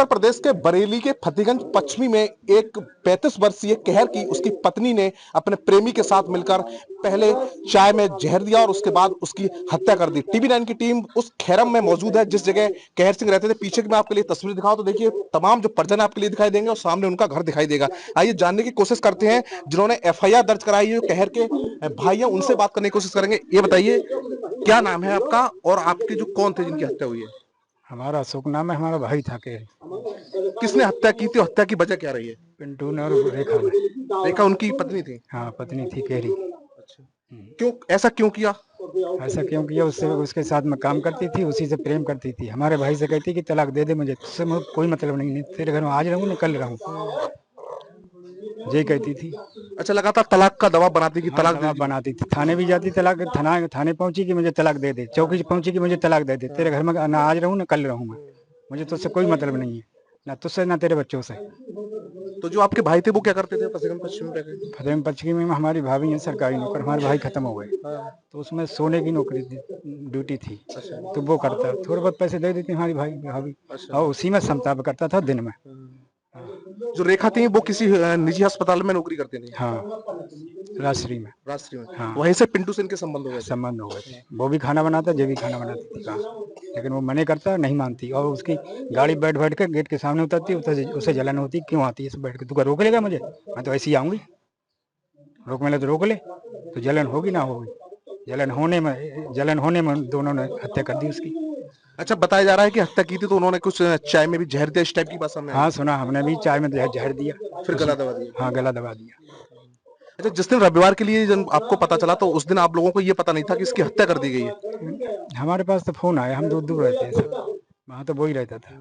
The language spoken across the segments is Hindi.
उत्तर प्रदेश के बरेली के फतेहगंज पश्चिमी में एक 35 वर्षीय कहर की उसकी पत्नी ने अपने प्रेमी के साथ मिलकर पहले चाय में जहर दिया और उसके बाद उसकी हत्या कर दी। टीवी 9 की टीम उस खैरम में मौजूद है जिस जगह कहर सिंह रहते थे। पीछे की मैं आपके लिए तस्वीर दिखाऊं तो देखिए तमाम जो परिजन आपके लिए दिखाई देंगे और सामने उनका घर दिखाई देगा। आइए जानने की कोशिश करते हैं जिन्होंने एफआईआर दर्ज कराई है, कहर के भाई हैं, उनसे बात करने की कोशिश करेंगे। ये बताइए क्या नाम है आपका और आपके जो कौन थे जिनकी हत्या हुई है? हमारा अशोक नाम है, हमारा भाई था के किसने हत्या की थी और हत्या की वजह क्या रही है? पिंटू ने और रेखा ने। रेखा उनकी पत्नी थी। हाँ, पत्नी थी केरी। अच्छा, क्यों ऐसा क्यों किया? ऐसा क्यों किया? उससे उसके साथ में काम करती थी, उसी से प्रेम करती थी। हमारे भाई से कहती कि तलाक दे दे, मुझे तुझसे कोई मतलब नहीं, तेरे घर में आज रहूं न कल रहूं, यही कहती थी। अच्छा, लगातार तलाक का दबाव बनाती कि हाँ, तलाक दे दबाव दी। बनाती थी, थाने भी जाती, तलाक थाने पहुंची कि मुझे तलाक दे दे, चौकी पहुंची कि मुझे तलाक दे दे, तेरे घर में ना आज रहूं न कल रहूं, मैं मुझे तुझसे कोई मतलब नहीं है, ना तुझसे ना तेरे बच्चों से। तो जो आपके भाई थे वो क्या करते थे फतेहगंज पश्चिम में रहकर? फतेहगंज पश्चिमी में हमारी भाभी है सरकारी नौकर, हमारे भाई खत्म हो गए तो उसमें सोने की नौकरी थी, ड्यूटी थी, तो वो करता, थोड़े बहुत पैसे दे देती हमारी भाई भाभी, और उसी में समताप करता था दिन में। जो रेखा थी वो किसी निजी अस्पताल में नौकरी करते थे। हाँ, राजश्री में। राष्ट्रीय में। हाँ, वहीं से पिंटू से इनके संबंध हो गए थे। संबंध हो गए थे। वो भी खाना बनाता, ये भी खाना बनाती थी कहाँ, लेकिन वो मने करता, नहीं मानती, और उसकी गाड़ी बैठ बैठ के गेट के सामने उतरती, उसे जलन होती, क्यों आती है बैठ के, तू क्या रोक लेगा मुझे, मैं तो ऐसी आऊंगी, रोक मिले तो रोक ले, तो जलन होगी ना होगी, जलन होने में दोनों ने हत्या कर दी उसकी। अच्छा, बताया जा रहा है कि हत्या की थी तो उन्होंने कुछ चाय में भी जहर दिया, इस टाइप की बात सामने आई हाँ, है। सुना हमने भी, चाय में जहर दिया, फिर गला दबा दिया। हाँ, गला दबा दिया। अच्छा, जिस दिन रविवार के लिए जब आपको पता चला तो उस दिन आप लोगों को ये पता नहीं था कि इसकी हत्या कर दी गई है? हमारे पास तो फोन आया, हम दूर दूर रहते हैं सब, वहाँ तो वो ही रहता था।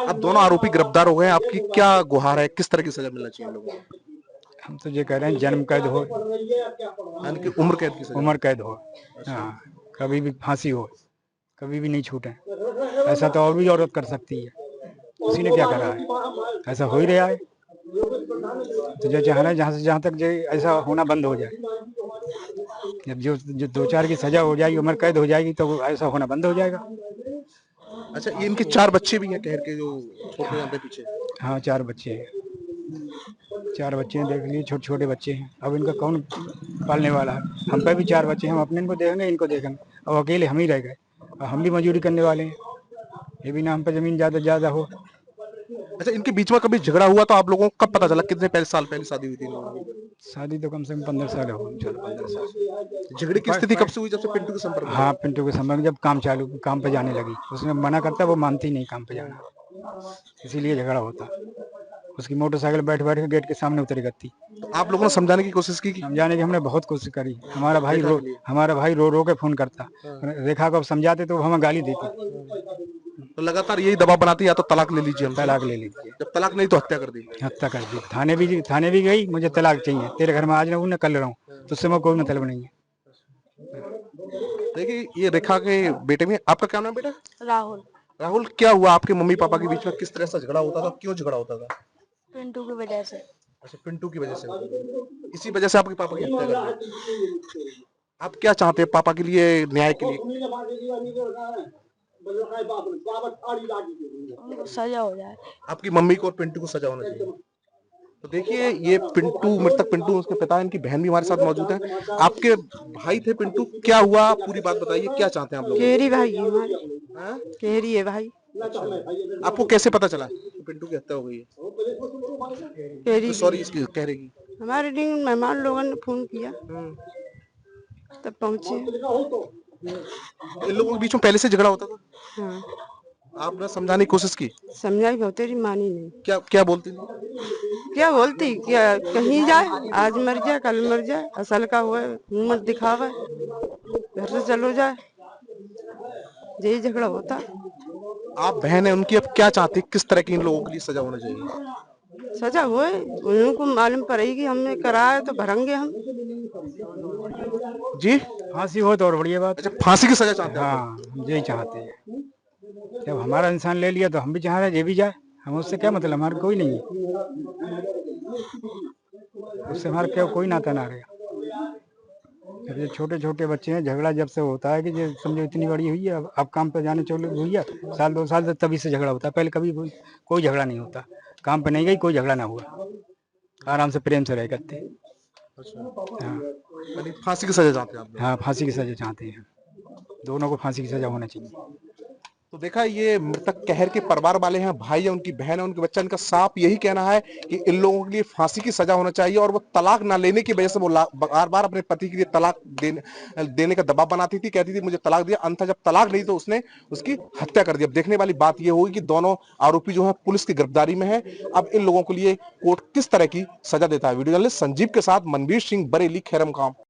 अब दोनों आरोपी गिरफ्तार हो गए हैं, आपकी क्या गुहार है, किस तरह की सजा मिलना चाहिए लोगों को? हम तो ये कह रहे हैं जन्म कैद हो, यानी कि उम्र कैद की सजा। उम्र कैद हो, हाँ, कभी भी फांसी हो, कभी भी नहीं छूटे। ऐसा तो और भी औरत कर सकती है, उसी ने क्या करा है, ऐसा हो ही रहा है, तो जो चाह रहे हैं जहाँ तक जो ऐसा होना बंद हो जाए, जब जो 2-4 की सजा हो जाएगी, उम्र कैद हो जाएगी, तो ऐसा होना बंद हो जाएगा। अच्छा, ये इनके 4 बच्चे भी हैं कहर के जो छोटे यहाँ पे पीछे। हाँ, 4 बच्चे हैं, 4 बच्चे हैं, देख लिए, छोटे छोटे बच्चे हैं, अब इनका कौन पालने वाला है? हम पे भी 4 बच्चे हैं, हम अपने इनको देखेंगे, इनको देखेंगे, अब अकेले हम ही रह गए, और हम भी मजदूरी करने वाले हैं, ये भी ना हम पे जमीन ज्यादा हो। अच्छा, इनके बीच में कभी झगड़ा हुआ तो आप लोगों को कब पता चला? कितने पहले साल पहले शादी हुई थी इन लोगों की? शादी तो कम से कम 15 साल हो, 15 साल। झगड़े की स्थिति कब से हुई? जब से पिंटू के संपर्क में हाँ, आई? पिंटू के संबंध जब काम पे जाने लगी, उसमें मना करता, वो मानती नहीं काम पे जाना, इसीलिए झगड़ा होता। उसकी मोटरसाइकिल बैठ बैठ के गेट के सामने उतरी करती। तो आप लोगों ने समझाने की कोशिश की? समझाने की हमने बहुत कोशिश करी, रेखा के लिए। हमारा भाई रो रो के फोन करता, रेखा को अब समझाते तो वो हमें गाली देती, तो लगातार यही दबाव बनाती या तो तलाक ले लीजिए हमसे। तलाक ले लीजिए, जब तलाक नहीं तो हत्या कर दी। हत्या कर दी, थाने भी गई, मुझे तलाक चाहिए, तेरे घर में आज रहूं न कल रहूं, तुझसे मैं कोई मतलब नहीं है। देखिए, ये रेखा के बेटे में, आपका क्या नाम है बेटा? राहुल। राहुल, क्या हुआ आपके मम्मी पापा के बीच में? किस तरह से झगड़ा होता था, क्यों झगड़ा होता था? पिंटू की वजह से। अच्छा, पिंटू की वजह से होता था। इसी वजह से आपके पापा की हत्या कर दी। आप क्या चाहते हैं पापा के लिए, न्याय के लिए? उनको सजा हो जाए। आपकी मम्मी को और पिंटू को सजा होना चाहिए। तो देखिए, ये पिंटू, मृतक पिंटू, उसके पिता, इनकी बहन भी हमारे साथ मौजूद है। आपके भाई थे पिंटू, क्या हुआ पूरी बात बताइए, क्या चाहते हैं आप लोग? केरी भाई है हमारे, हाँ? केरी है भाई। अच्छा, आपको कैसे पता चला कि पिंटू की हत्या हो गई है? केरी सॉरी, इसकी कह रहेगी। हमारे दिन मेहमान लोगों ने फोन किया, तब पहुंचे। इन लोगों के बीच में पहले से झगड़ा होता था? हाँ, आपने समझाने की कोशिश की? समझाई बहुत, तेरी मानी नहीं। क्या क्या बोलती थी? क्या बोलती, क्या कहीं जाए, आज मर जाए कल मर जाए, असल का हुआ मुंह मत दिखावे, घर से चलो जाए, यही झगड़ा होता। आप बहन है उनकी, अब क्या चाहती, किस तरह की इन लोगों के लिए सजा होना चाहिए? सजा हुए, उनको मालूम पड़ेगी हमने कराया तो भरेंगे हम। जी, फांसी हो तो और बढ़िया बात। अच्छा, फांसी की सजा चाहते हैं आप हाँ, हम यही चाहते हैं, जब हमारा इंसान ले लिया तो हम भी चाह रहे हैं ये भी जाए, हम उससे क्या मतलब, हमारा कोई नहीं है, उससे हमारा क्या कोई नाता ना रहा। फिर ये छोटे छोटे बच्चे हैं, झगड़ा जब से होता है कि ये समझो इतनी बड़ी हुई है, अब काम पे जाने चले हुई है, साल 2 साल तभी से झगड़ा होता है। पहले कभी कोई झगड़ा नहीं होता, काम पे नहीं गई कोई झगड़ा ना हुआ, आराम से प्रेम से रह करते। हाँ यानी फांसी की सजा चाहते हैं आप लोग? हाँ, फांसी की सजा चाहते हैं, दोनों को फांसी की सजा होना चाहिए। तो देखा, ये मृतक कहर के परिवार वाले हैं, भाई है, उनकी बहन है, उनके बच्चा, इनका साफ यही कहना है कि इन लोगों के लिए फांसी की सजा होना चाहिए। और वो तलाक ना लेने की वजह से वो बार बार अपने पति के लिए तलाक देने का दबाव बनाती थी, कहती थी मुझे तलाक दिया। अंततः जब तलाक नहीं तो उसने उसकी हत्या कर दी। अब देखने वाली बात ये होगी कि दोनों आरोपी जो है पुलिस की गिरफ्तारी में है। अब इन लोगों के लिए कोर्ट किस तरह की सजा देता है। वीडियो जर्नलिस्ट संजीव के साथ मनवीर सिंह, बरेली, खैरमगांव।